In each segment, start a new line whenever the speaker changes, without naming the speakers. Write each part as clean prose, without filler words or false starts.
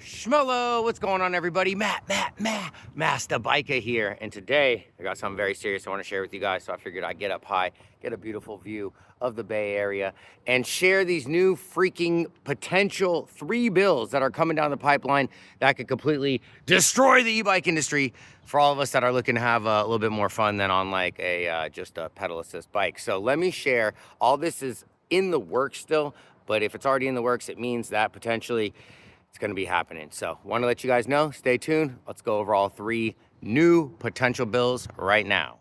Schmello, what's going on, everybody? Master Biker here, and today I got something very serious I want to share with you guys. So I figured I'd get up high, get a beautiful view of the Bay Area, and share these new freaking potential 3 bills that are coming down the pipeline that could completely destroy the e-bike industry for all of us that are looking to have a little bit more fun than on like a just a pedal assist bike. So let me share. All this is in the works still, but if it's already in the works, it means that potentially it's going to be happening. So want to let you guys know, stay tuned. Let's go over all 3 new potential bills right now.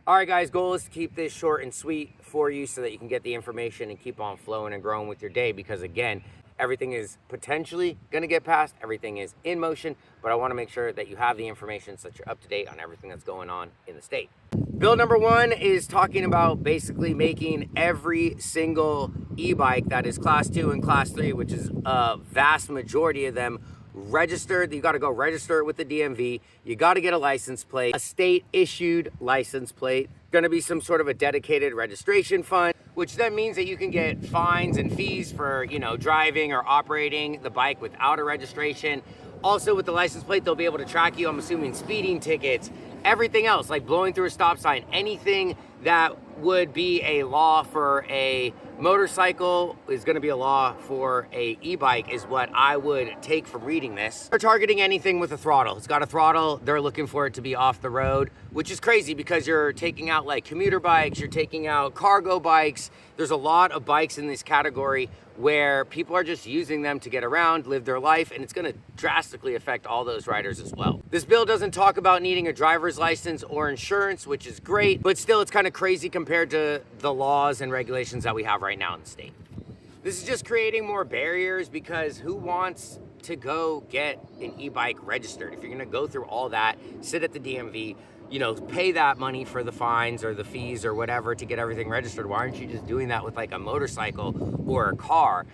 All right, guys, goal is to keep this short and sweet for you so that you can get the information and keep on flowing and growing with your day, because again, everything is potentially going to get passed. Everything is in motion, but I want to make sure that you have the information so that you're up to date on everything that's going on in the state. Bill number 1 is talking about basically making every single e-bike that is class 2 and class 3, which is a vast majority of them, registered. You got to go register it with the DMV. You got to get a license plate, a state issued license plate. Going to be some sort of a dedicated registration fund, which then means that you can get fines and fees for, driving or operating the bike without a registration. Also with the license plate, they'll be able to track you, I'm assuming, speeding tickets, everything else, like blowing through a stop sign, anything that would be a law for a motorcycle is going to be a law for a e-bike, is what I would take from reading this. They're targeting anything with a throttle. It's got a throttle. They're looking for it to be off the road, which is crazy because you're taking out like commuter bikes, you're taking out cargo bikes. There's a lot of bikes in this category where people are just using them to get around, live their life, and it's going to drastically affect all those riders as well. This bill doesn't talk about needing a driver's license or insurance, which is great, but still it's kind of crazy compared to the laws and regulations that we have right now in the state. This is just creating more barriers, because who wants to go get an e-bike registered? If you're going to go through all that, sit at the DMV, pay that money for the fines or the fees or whatever to get everything registered, why aren't you just doing that with like a motorcycle or a car?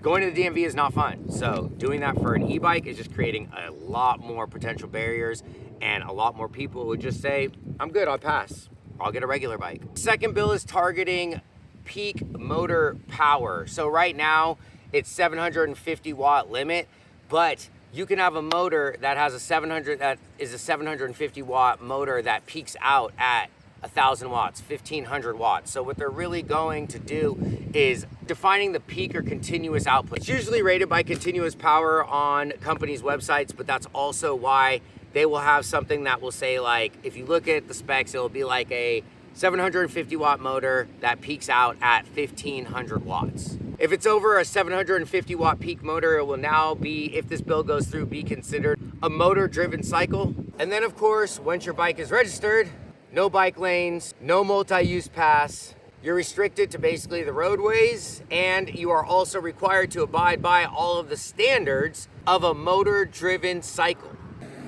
Going to the DMV is not fun. So doing that for an e-bike is just creating a lot more potential barriers, and a lot more people would just say, I'm good, I'll pass. I'll get a regular bike. Second bill is targeting peak motor power. So right now it's 750 watt limit, but you can have a motor that has a 750 watt motor that peaks out at 1,000 watts, 1,500 watts. So what they're really going to do is defining the peak or continuous output. It's usually rated by continuous power on companies' websites, but that's also why they will have something that will say, like, if you look at the specs, it'll be like a 750 watt motor that peaks out at 1,500 watts. If it's over a 750 watt peak motor, it will now be, if this bill goes through, be considered a motor driven cycle. And then of course, once your bike is registered, no bike lanes, no multi-use pass. You're restricted to basically the roadways, and you are also required to abide by all of the standards of a motor driven cycle.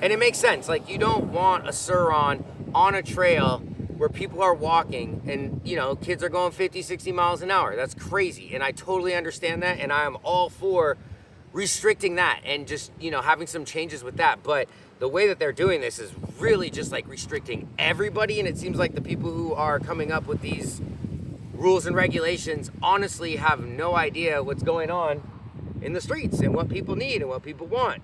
And it makes sense. Like, you don't want a Sur-Ron on a trail where people are walking and, kids are going 50, 60 miles an hour. That's crazy. And I totally understand that. And I am all for restricting that and just, having some changes with that. But the way that they're doing this is really just like restricting everybody. And it seems like the people who are coming up with these rules and regulations honestly have no idea what's going on in the streets and what people need and what people want.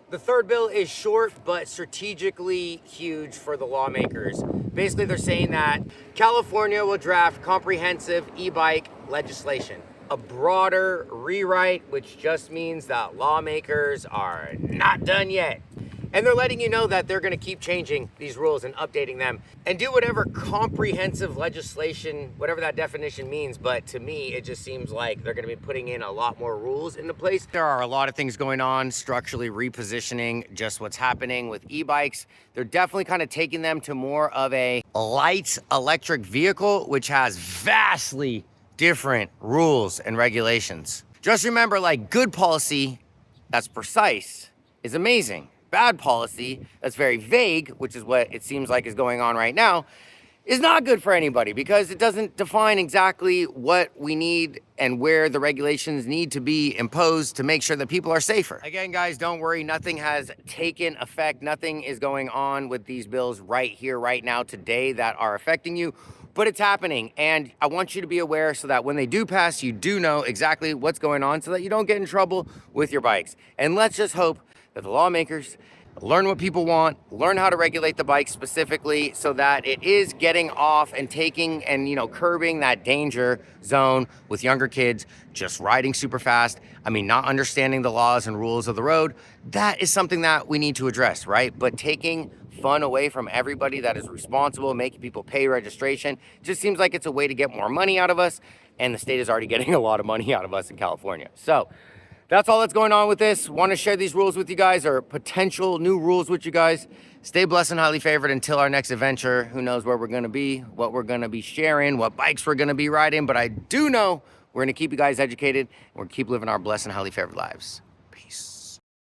The third bill is short but strategically huge for the lawmakers. Basically, they're saying that California will draft comprehensive e-bike legislation, a broader rewrite, which just means that lawmakers are not done yet. And they're letting you know that they're going to keep changing these rules and updating them and do whatever comprehensive legislation, whatever that definition means. But to me, it just seems like they're going to be putting in a lot more rules into place. There are a lot of things going on, structurally repositioning just what's happening with e-bikes. They're definitely kind of taking them to more of a light electric vehicle, which has vastly different rules and regulations. Just remember, like, good policy that's precise is amazing. Bad policy that's very vague, which is what it seems like is going on right now, is not good for anybody, because it doesn't define exactly what we need and where the regulations need to be imposed to make sure that people are safer. Again, guys, don't worry. Nothing has taken effect. Nothing is going on with these bills right here, right now, today that are affecting you. But it's happening, and I want you to be aware so that when they do pass, you do know exactly what's going on so that you don't get in trouble with your bikes. And let's just hope that the lawmakers learn what people want, learn how to regulate the bike specifically so that it is getting off and taking and, curbing that danger zone with younger kids just riding super fast. I mean, not understanding the laws and rules of the road. That is something that we need to address, right? But taking fun away from everybody that is responsible, making people pay registration, just seems like it's a way to get more money out of us. And the state is already getting a lot of money out of us in California. So that's all that's going on with this. Want to share these rules with you guys, or potential new rules with you guys. Stay blessed and highly favored until our next adventure. Who knows where we're going to be, what we're going to be sharing, what bikes we're going to be riding. But I do know we're going to keep you guys educated. And we're going to keep living our blessed and highly favored lives.